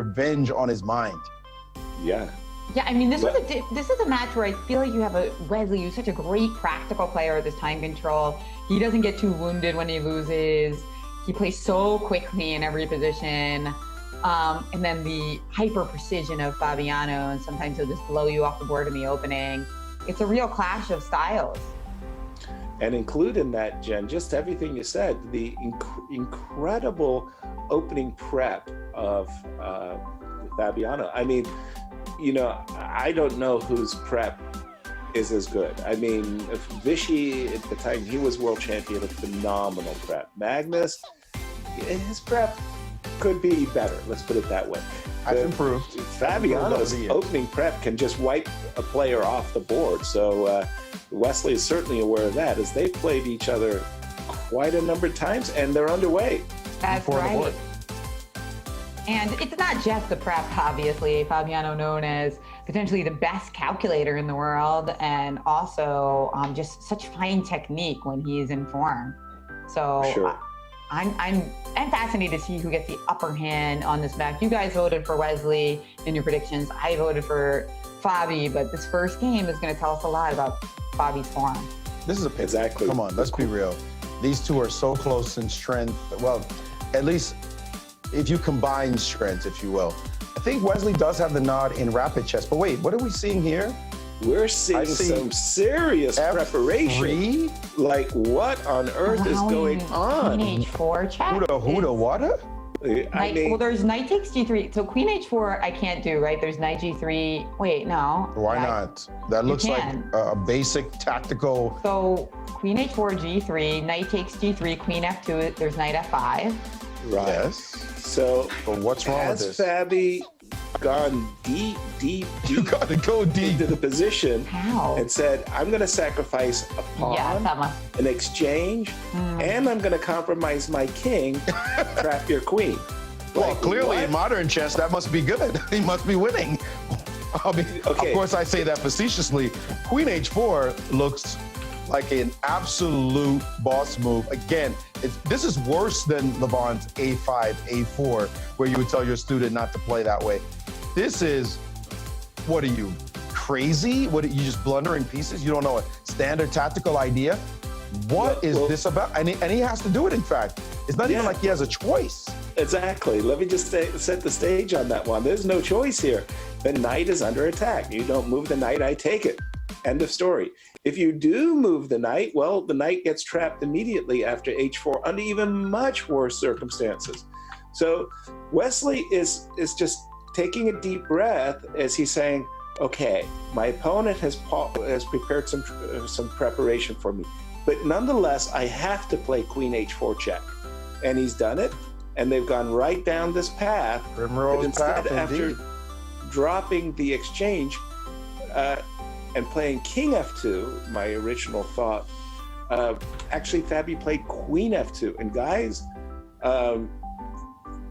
revenge on his mind. Yeah. Yeah, I mean, this is a match where I feel like you have a Wesley, who's such a great practical player with his time control. He doesn't get too wounded when he loses. He plays so quickly in every position. And then the hyper precision of Fabiano, and sometimes he'll just blow you off the board in the opening. It's a real clash of styles. And include in that, Jen, just everything you said, the incredible opening prep of Fabiano. I mean, you know, I don't know whose prep is as good. I mean, Vichy, at the time he was world champion, a phenomenal prep. Magnus, his prep could be better, let's put it that way. I've improved. Fabiano's opening prep can just wipe a player off the board. So Wesley is certainly aware of that, as they've played each other quite a number of times, and they're underway. That's right. And it's not just the prep, obviously. Fabiano, known as potentially the best calculator in the world, and also just such fine technique when he's in form. So sure. I'm fascinated to see who gets the upper hand on this match. You guys voted for Wesley in your predictions. I voted for Fabi, but this first game is going to tell us a lot about Fabi's form. This is a pick. Exactly. Come on, let's be real. These two are so close in strength. Well, at least if you combine strengths, if you will. I think Wesley does have the nod in rapid chess. But wait, what are we seeing here? We're seeing some serious preparation. Like, what on earth is going on? Queen H4 check. Huda, what? Well, there's knight takes G3. So Queen H4, I can't do, right? There's knight G3. Wait, no. Why not? That looks like a basic tactical. So Queen H4, G3, knight takes G3, Queen F2, there's knight F5. Right. Yes. So, but what's wrong with this? Has Fabi gone deep you gotta go deep into the position How? And said, I'm going to sacrifice a pawn, an exchange, and I'm going to compromise my king, trap your queen. Well, like, clearly what? in modern chess, that must be good. He must be winning. I mean, okay. Of course, I say that facetiously. Queen H4 looks like an absolute boss move. Again, this is worse than Levon's A5, A4, where you would tell your student not to play that way. This is, what are you, crazy? What, are you just blundering pieces? You don't know a standard tactical idea? What is this about? And he has to do it, in fact. It's not even like he has a choice. Exactly. Let me just set the stage on that one. There's no choice here. The knight is under attack. You don't move the knight, I take it. End of story. If you do move the knight, well, the knight gets trapped immediately after H4 under even much worse circumstances. So Wesley is just taking a deep breath as he's saying, okay, my opponent has prepared some preparation for me, but nonetheless, I have to play Queen H4 check. And he's done it, and they've gone right down this path. Primrose instead, path, after indeed. dropping the exchange, and playing King F2, my original thought, actually Fabi played Queen F2. And guys,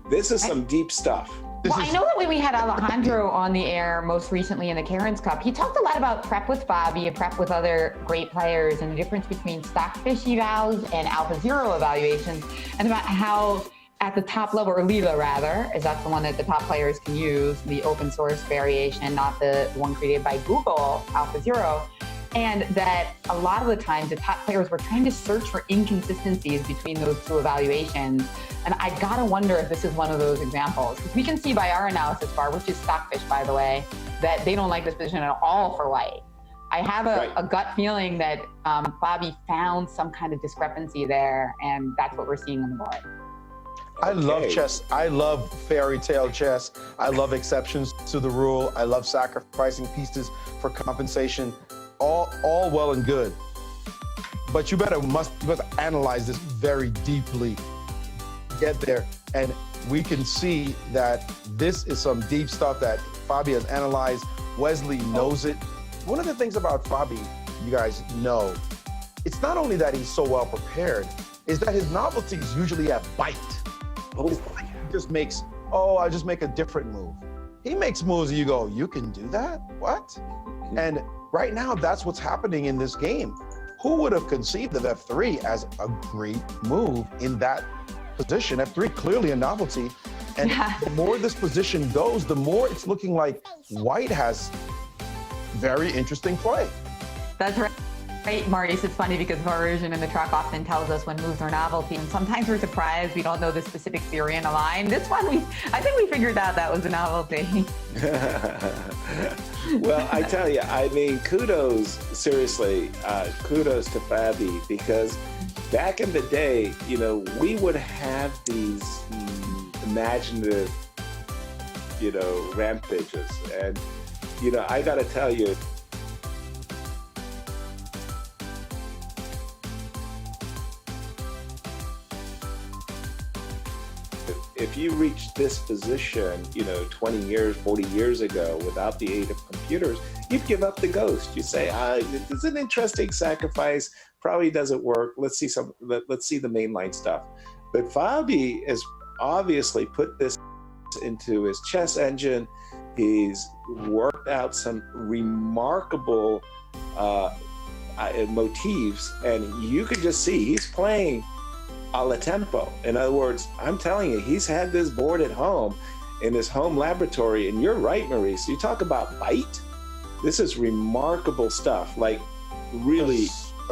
this is some deep stuff. Well, I know that when we had Alejandro on the air most recently in the Karen's Cup, he talked a lot about prep with Fabi and prep with other great players, and the difference between stockfish evals and AlphaZero evaluations, and about how at the top level, or Lila rather, is that's the one that the top players can use, the open source variation, not the one created by Google, AlphaZero. And that a lot of the times the top players were trying to search for inconsistencies between those two evaluations. And I gotta wonder if this is one of those examples. Because we can see by our analysis bar, which is stockfish, by the way, that they don't like this position at all for white. I have a gut feeling that Fabi found some kind of discrepancy there, and that's what we're seeing on the board. I love chess. I love fairy tale chess. I love exceptions to the rule. I love sacrificing pieces for compensation. All well and good. But you must analyze this very deeply. Get there. And we can see that this is some deep stuff that Fabi has analyzed. Wesley knows it. One of the things about Fabi, you guys know, it's not only that he's so well prepared, is that his novelties usually have bite. It's like he just makes, I just make a different move. He makes moves and you go, you can do that? What? And right now, that's what's happening in this game. Who would have conceived of F3 as a great move in that position. F3, clearly a novelty. And the more this position goes, the more it's looking like white has very interesting play. That's right. Right, Maurice, it's funny because version in the track often tells us when moves are novelty, and sometimes we're surprised we don't know the specific theory in a line. This one, I think we figured out that was a novelty. Well, I tell you, I mean, kudos, seriously, kudos to Fabi, because back in the day, you know, we would have these imaginative, you know, rampages. And, you know, I got to tell you, if you reach this position, you know, 20 years, 40 years ago, without the aid of computers, you'd give up the ghost. You say, it's an interesting sacrifice, probably doesn't work. Let's see the mainline stuff. But Fabi has obviously put this into his chess engine. He's worked out some remarkable motifs, and you can just see he's playing a la tempo. In other words, I'm telling you, he's had this board at home in his home laboratory, and you're right, Maurice. You talk about bite. This is remarkable stuff, like really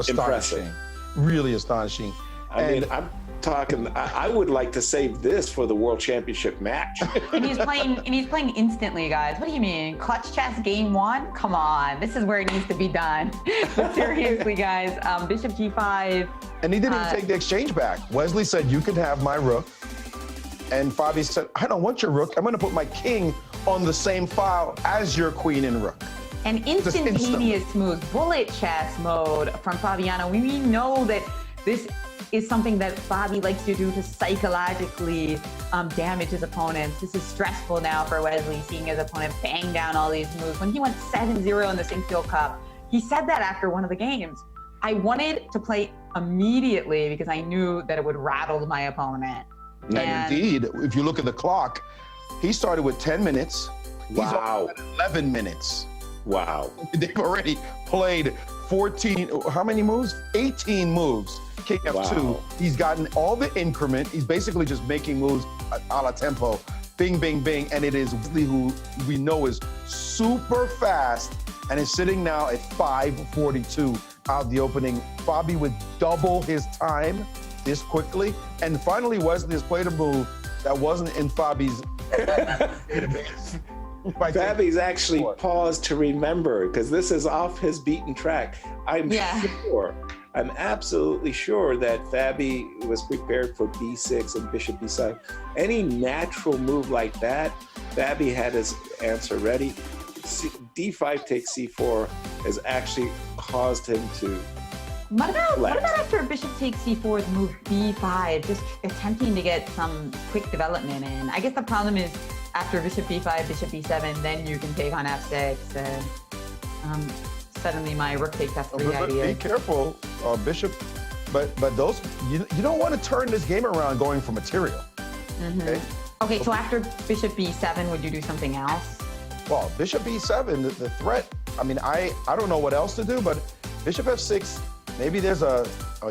impressive. Really astonishing. I mean, I'm talking, I would like to save this for the World Championship match. And he's playing instantly, guys. What do you mean? Clutch chess game one? Come on, this is where it needs to be done. But seriously, guys, bishop g5. And he didn't even take the exchange back. Wesley said, you can have my rook. And Fabi said, I don't want your rook. I'm going to put my king on the same file as your queen and rook. And instantaneous moves, bullet chess mode from Fabiano. We know that this is something that Fabi likes to do to psychologically damage his opponents. This is stressful now for Wesley, seeing his opponent bang down all these moves. When he went 7-0 in the Sinquefield Cup, he said that after one of the games. I wanted to play immediately because I knew that it would rattle my opponent. And indeed, if you look at the clock, he started with 10 minutes. Wow. He's at 11 minutes. Wow. They've already played 14, how many moves? 18 moves. King F2. Wow. He's gotten all the increment. He's basically just making moves a la tempo. Bing, bing, bing. And it is Wesley, who we know is super fast and is sitting now at 5:42 out the opening. Fabi with double his time this quickly. And finally, Wesley has played a move that wasn't in Fabi's Fabi's actually paused to remember, because this is off his beaten track. I'm absolutely sure that Fabi was prepared for b6 and bishop b7. Any natural move like that, Fabi had his answer ready. D5 takes c4 has actually caused him to What about after bishop takes c4, move b5, just attempting to get some quick development in? I guess the problem is after bishop b5, bishop b7, then you can take on f6, and suddenly my rook takes f3 idea. Be careful, bishop. But those you don't want to turn this game around going for material. Okay, so after bishop b7, would you do something else? Well, bishop b7, the threat. I mean, I don't know what else to do, but bishop f6. Maybe there's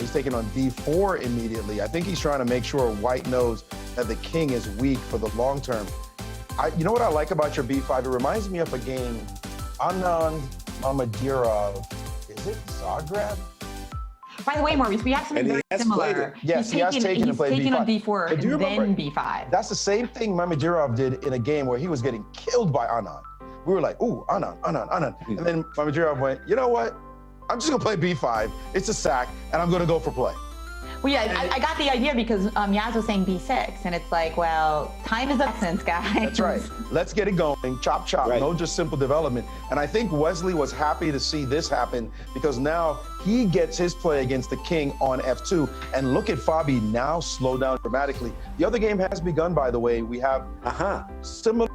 he's taking on d4 immediately. I think he's trying to make sure white knows that the king is weak for the long term. You know what I like about your b5? It reminds me of a game, Anand Mamadurov. Is it Zagreb? By the way, Maurice, we have something very similar. Yes, he has taken and played b5. On d4 and then b5. That's the same thing Mamadurov did in a game where he was getting killed by Anand. We were like, ooh, Anand. And then Mamadurov went, you know what? I'm just gonna play b5. It's a sack, and I'm gonna go for play. Well, yeah, I got the idea because Yaz was saying b6, and it's like, well, time is of essence, guys. That's right. Let's get it going. Chop, chop. Right. No just simple development. And I think Wesley was happy to see this happen because now he gets his play against the king on f2. And look at Fabi now slow down dramatically. The other game has begun, by the way. We have similar.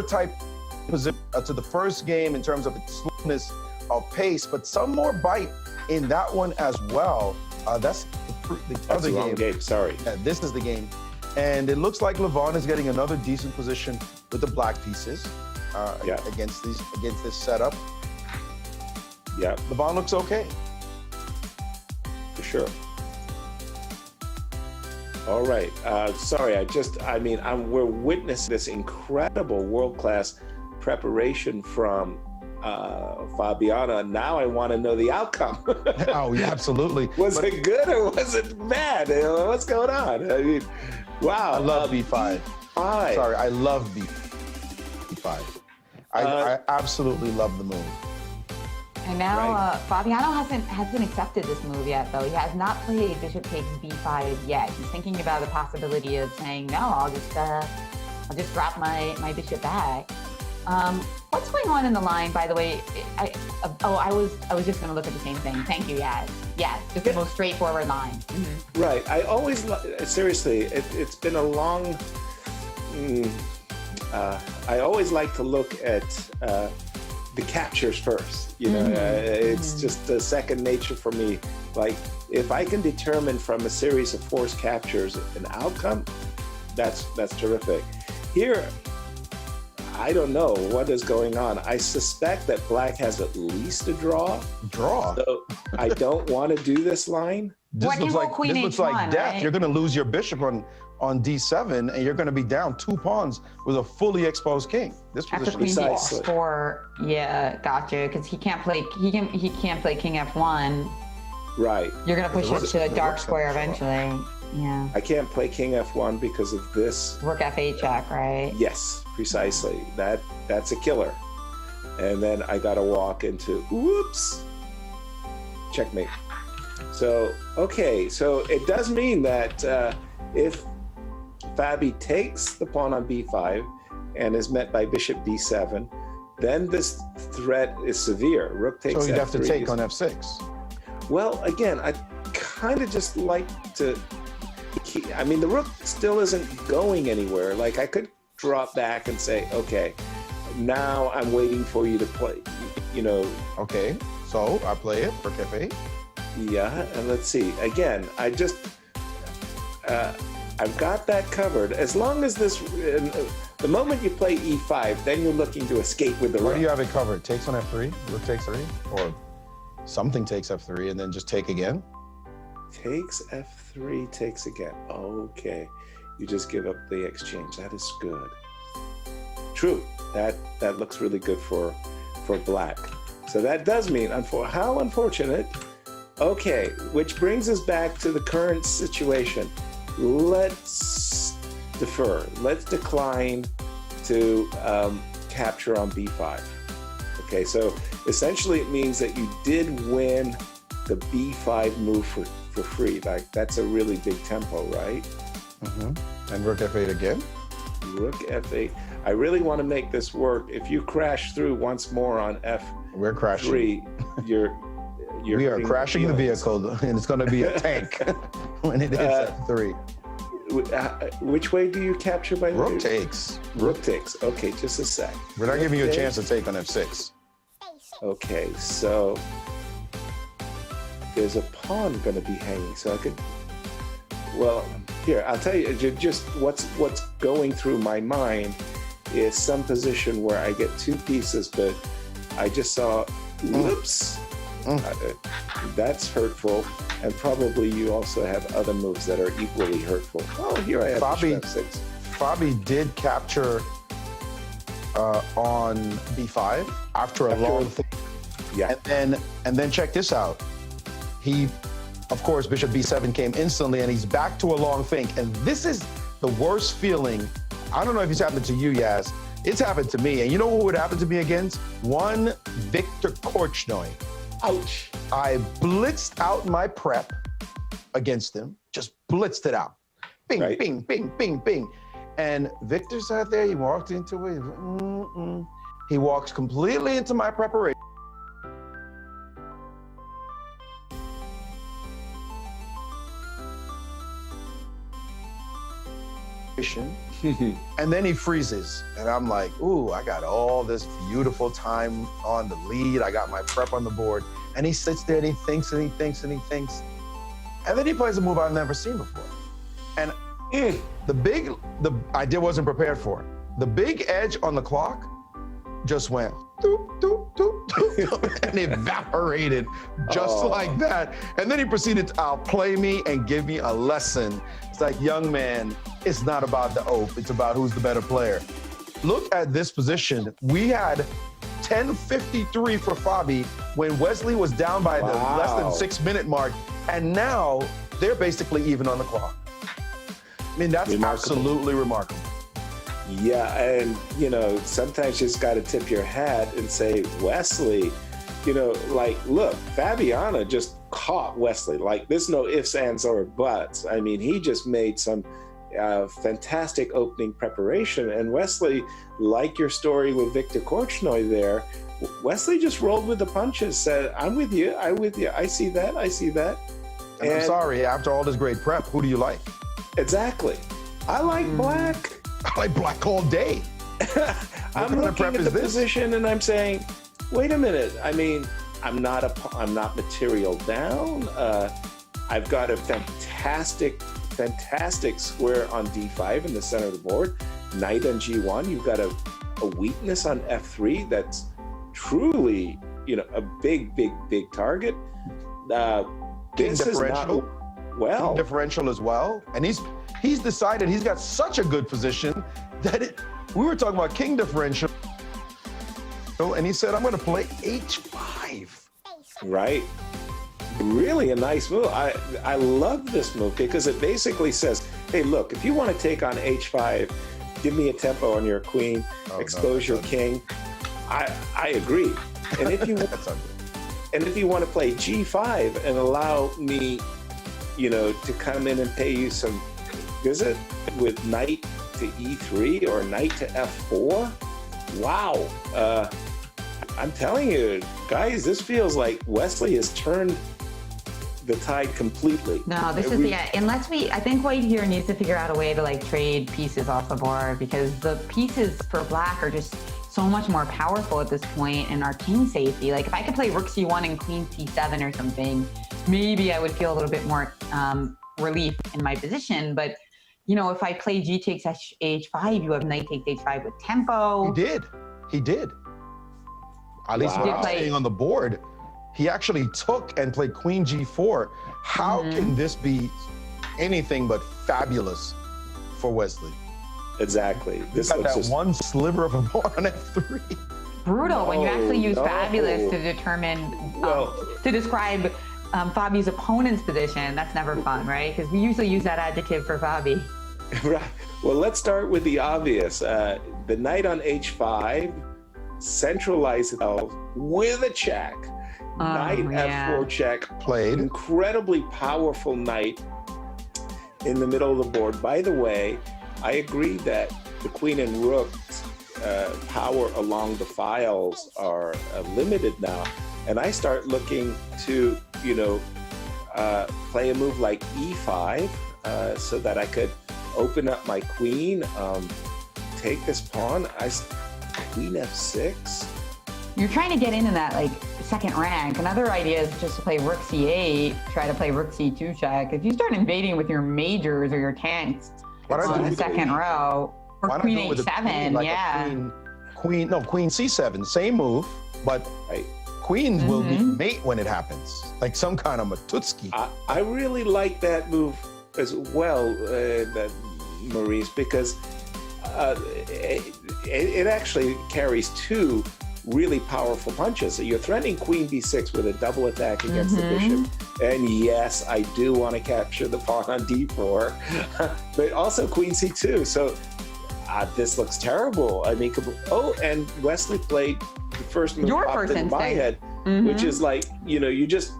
type position to the first game in terms of its slowness of pace, but some more bite in that one as well. That's the other game. Sorry. Yeah, this is the game. And it looks like Levon is getting another decent position with the black pieces against this setup. Yeah. Levon looks okay. For sure. All right. Sorry, we're witnessing this incredible world-class preparation from Fabiano. Now I want to know the outcome. Oh, yeah, absolutely. Was it good or was it bad? What's going on? I mean, wow. I love B5. Sorry, I love B5. I absolutely love the move. And now Fabiano hasn't accepted this move yet, though. He has not played bishop takes b5 yet. He's thinking about the possibility of saying, no, I'll just drop my bishop back. What's going on in the line, by the way? I was just going to look at the same thing. Thank you, Yaz. Yeah, just the most straightforward line. Mm-hmm. Right. I always, seriously, it's been a long, I always like to look at the captures first. You know, it's just a second nature for me. Like, if I can determine from a series of forced captures an outcome, that's terrific. Here, I don't know what is going on. I suspect that black has at least a draw. So I don't want to do this line. This looks like death. Right? You're going to lose your bishop on D7, and you're going to be down 2 pawns with a fully exposed king. This After position queen is d4, yeah, gotcha. Because he can't play king f1. Right. You're going to push it to a dark square eventually. Yeah. I can't play king f1 because of this. Rook f8 check, right? Yes, precisely. That's a killer. And then I got to walk into whoops, checkmate. So okay, so it does mean that if Fabi takes the pawn on b5 and is met by bishop d7, then this threat is severe. Rook takes. So you'd have to f3. take on f6. Well, again, I kind of just like to. I mean, the rook still isn't going anywhere. Like, I could drop back and say, okay, now I'm waiting for you to play. You know. Okay, so I play it for f8. Yeah, and let's see. Again, I've got that covered. As long as this, the moment you play e5, then you're looking to escape with the rook. Where do you have it covered? Takes on f3, rook takes 3, or something takes f3 and then just take again? Takes f3, takes again. Okay, you just give up the exchange. That is good. True. That looks really good for black. So that does mean, how unfortunate. Okay, which brings us back to the current situation. Let's defer. Let's decline to capture on b5. Okay, so essentially it means that you did win the b5 move for free. Like, that's a really big tempo, right? Mm-hmm. And rook f8 again? Rook f8. I really want to make this work. If you crash through once more on f3, we're crashing. We are crashing the vehicle, and it's going to be a tank when it hits f3. Which way do you capture by rook takes? Rook takes. Okay, just a sec. We're not giving you a chance to take on f6. Okay, so there's a pawn going to be hanging, so I could. Well, here I'll tell you. Just what's going through my mind is some position where I get 2 pieces, but I just saw. Whoops. That's hurtful, and probably you also have other moves that are equally hurtful. Oh, here I have f6. Fabi did capture on b5 after a long thing. Yeah. And then check this out. He, of course, bishop b7 came instantly, and he's back to a long think. And this is the worst feeling. I don't know if it's happened to you, Yaz. It's happened to me. And you know who would happen to me against? One Victor Korchnoi. Ouch. I blitzed out my prep against him, just blitzed it out. Bing, right. Bing, bing, bing, bing. And Victor sat there, he walked into it. He walks completely into my preparation. And then he freezes. And I'm like, ooh, I got all this beautiful time on the lead. I got my prep on the board. And he sits there and he thinks and he thinks and he thinks. And then he plays a move I've never seen before. And I wasn't prepared for it. The big edge on the clock just went doop, doop, doop, doop, doop, and evaporated just like that. And then he proceeded to outplay me and give me a lesson. It's like, young man, it's not about the oaf, it's about who's the better player. Look at this position. We had 10:53 for Fabi when Wesley was down by the less than 6 minute mark. And now they're basically even on the clock. I mean, that's absolutely remarkable. Yeah, and you know, sometimes you just got to tip your hat and say, Wesley, you know, like, look, Fabiano just caught Wesley. Like, there's no ifs, ands, or buts. I mean, he just made some fantastic opening preparation. And Wesley, like your story with Victor Korchnoi there, Wesley just rolled with the punches, said, I'm with you, I'm with you. I see that, I see that. And I'm sorry, after all this great prep, who do you like? Exactly. I like black. I like black all day. I'm looking at the position and I'm saying, wait a minute. I mean, I'm not material down. I've got a fantastic square on D5 in the center of the board. Knight on G1. You've got a weakness on F3 that's truly, you know, a big target. King differential. Well, King differential as well. And he's decided he's got such a good position that we were talking about king differential, and he said, I'm going to play H5. Right. Really a nice move. I love this move because it basically says, hey, look, if you want to take on H5, give me a tempo on your queen, expose your king. I agree. And if you if you want to play G5 and allow me, you know, to come in and pay you some visit with knight to E3 or knight to F4, wow. I'm telling you, guys, this feels like Wesley has turned the tide completely. No, this is unless I think White here needs to figure out a way to like trade pieces off the board, because the pieces for black are just so much more powerful at this point in our king safety. Like if I could play rook C1 and queen C7 or something, maybe I would feel a little bit more relief in my position. But you know, if I play G takes H5, you have knight takes H5 with tempo. He did. At least when I was staying on the board, he actually took and played queen G4. How can this be anything but fabulous for Wesley? Exactly. This got that one sliver of a board on F3. Brutal when you actually use fabulous to determine, to describe Fabi's opponent's position. That's never fun, right? Because we usually use that adjective for Fabi. Right. Well, let's start with the obvious. The knight on H5, centralize it with a check. Knight F4 check. Played. Incredibly powerful knight in the middle of the board. By the way, I agree that the queen and rook's power along the files are limited now. And I start looking to, you know, play a move like E5 so that I could open up my queen, take this pawn. Queen F6. You're trying to get into that like second rank. Another idea is just to play rook C8, try to play rook C2 check. If you start invading with your majors or your tanks on the second row, or queen H7, queen C7, same move, but queens will be mate when it happens, like some kind of Matutski. I really like that move as well, Maurice, because it actually carries two really powerful punches. So you're threatening queen b6 with a double attack against the bishop. And yes, I do want to capture the pawn on d4, but also queen c2. So this looks terrible. I mean, and Wesley played the first move popped in my head, which is like, you know, you just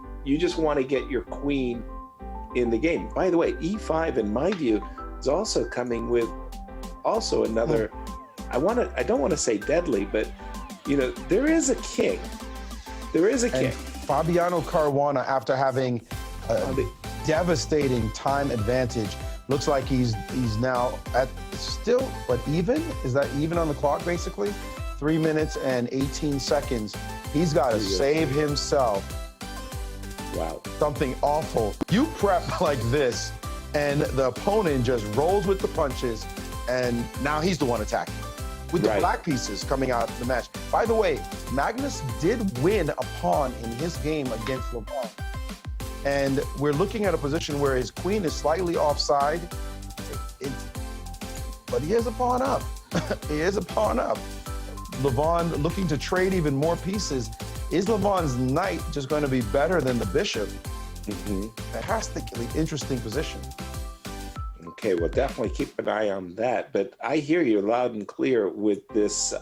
want to get your queen in the game. By the way, e5, in my view, is also coming with also another, I don't want to say deadly, but you know, there is a king. There is a king. Fabiano Caruana, after having a devastating time advantage Looks like he's now at still, but even? Is that even on the clock, basically? 3 minutes and 18 seconds. He's got to save himself. Wow. Something awful. You prep like this, and the opponent just rolls with the punches, and now he's the one attacking. With the black pieces coming out of the match. By the way, Magnus did win a pawn in his game against Levon. And we're looking at a position where his queen is slightly offside, but he has a pawn up. He has a pawn up. Levon looking to trade even more pieces. Is Levon's knight just going to be better than the bishop? Fantastically interesting position. Okay, well, definitely keep an eye on that. But I hear you loud and clear with this.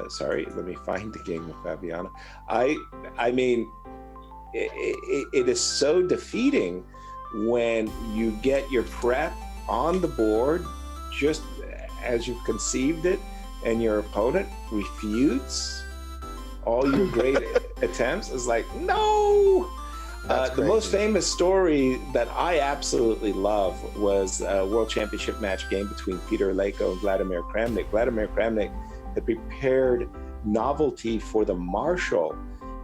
Sorry, let me find the game with Fabiano. I mean, it is so defeating when you get your prep on the board just as you've conceived it, and your opponent refutes all your great attempts. It's like, no! The most famous story that I absolutely love was a World Championship match game between Peter Leko and Vladimir Kramnik. Vladimir Kramnik had prepared novelty for the Marshal,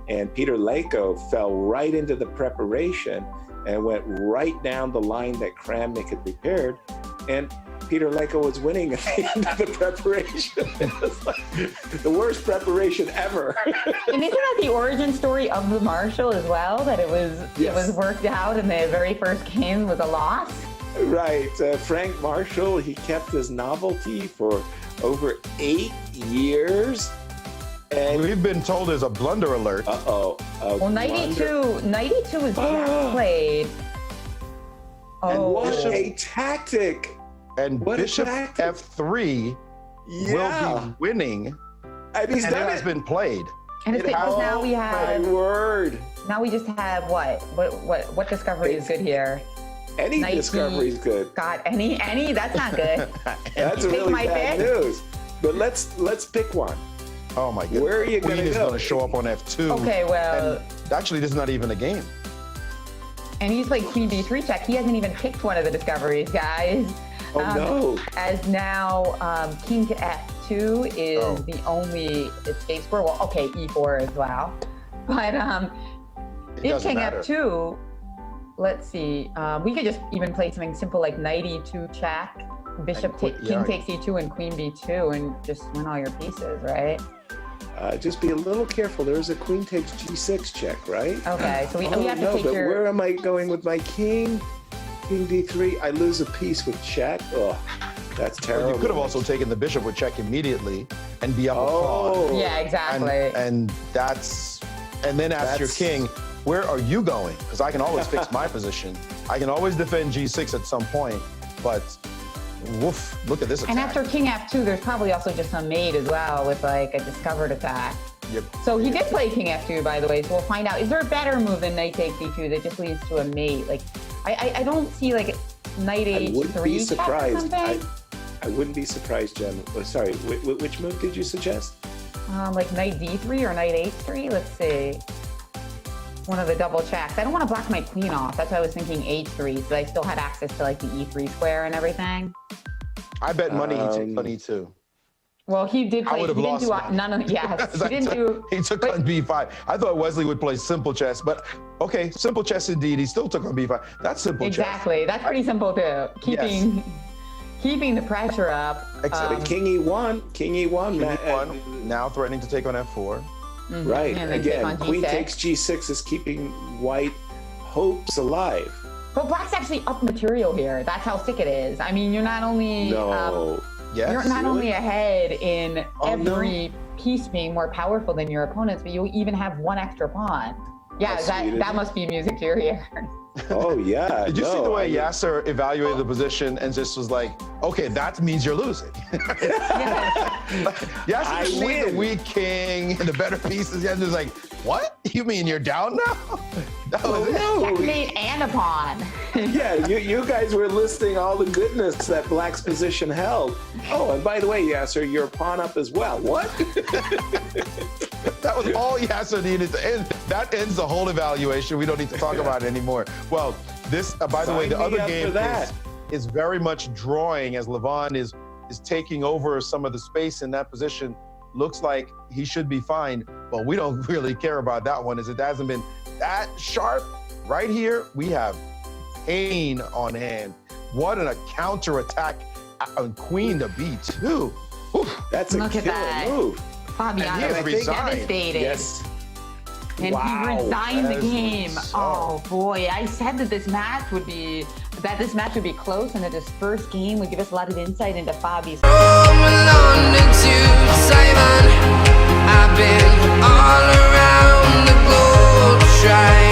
and Peter Leko fell right into the preparation and went right down the line that Kramnik had prepared, and Peter Leko was winning at the end of the preparation. It was like the worst preparation ever. And isn't that the origin story of the Marshal as well? That it was worked out and the very first game was a loss? Right. Frank Marshall, he kept his novelty for over 8 years. And we've been told there's a blunder alert. Uh-oh. Well, 92 is played. And what a tactic. And what Bishop F3 will be winning, and he's and done it has been played. And it's because now we have. My word! Now we just have what discovery is good here? Any discovery is good. God, any? That's not good. That's really bad news. But let's pick one. Oh my goodness! Where are you going to go? Queen is going to show up on F2. Okay, well. And actually, this is not even a game. And he's played Queen B3 check. He hasn't even picked one of the discoveries, guys. Oh no! As now, King to F2 is the only escape square. Well, okay, E4 as well. But if King F2, let's see. We could just even play something simple like Knight E2 check, Bishop King takes E2 and Queen B2, and just win all your pieces, right? Just be a little careful. There's a Queen takes G6 check, right? Okay, so we have to take but where am I going with my King? King D3, I lose a piece with check. Oh, that's terrible. Well, you could have also taken the bishop with check immediately and be up a pawn. Yeah, exactly. And then ask your king, where are you going? Because I can always fix my position. I can always defend G6 at some point, but woof, look at this attack. And after King F2, there's probably also just some mate as well with like a discovered attack. Yep. So he did play King F2, by the way, so we'll find out. Is there a better move than Knight takes E2 that just leads to a mate? Like, I don't see like Knight H3 I wouldn't be surprised. Or something. I wouldn't be surprised, Jen. Oh, sorry, which move did you suggest? Like Knight D3 or Knight H3? Let's see. One of the double checks. I don't want to block my queen off. That's why I was thinking H3, so I still had access to like the E3 square and everything. I bet money he took on E2. Well, he did play. I would have lost. He didn't do. He took on B5. I thought Wesley would play simple chess, but okay, simple chess indeed. He still took on B5. That's simple chess. Exactly. That's pretty simple too. Keeping the pressure up. King E1. King E1. E1 now threatening to take on F4. Right. Again, Queen takes G6 is keeping white hopes alive. But black's actually up material here. That's how sick it is. I mean, you're not only you're not only ahead in every piece being more powerful than your opponents, but you even have one extra pawn. Yeah, that must be music to your ears. Oh yeah. Did you see the way Yasser evaluated the position and just was like, okay, that means you're losing. Yasser see the weak king and the better pieces. Yasser's like, what? You mean you're down now? That was Checkmate and a pawn. Yeah, you guys were listing all the goodness that black's position held. Oh, and by the way, Yasser, you're pawn up as well. What? That was all Yasser needed to end. That ends the whole evaluation. We don't need to talk about it anymore. Well, This, by the way, the Sign me other up for game that. is very much drawing as Levon is taking over some of the space in that position. Looks like he should be fine, but we don't really care about that one as it hasn't been that sharp. Right here, we have pain on hand. What a counter-attack on Queen to B2. That's a Look at killer that. move. Fabiano And he has is resigned. devastated. Yes. And Wow, he resigned the as game. we saw. Oh boy, I said that this match would be close and that this first game would give us a lot of insight into Fabi's. From London to Taiwan, I've been all around the globe trying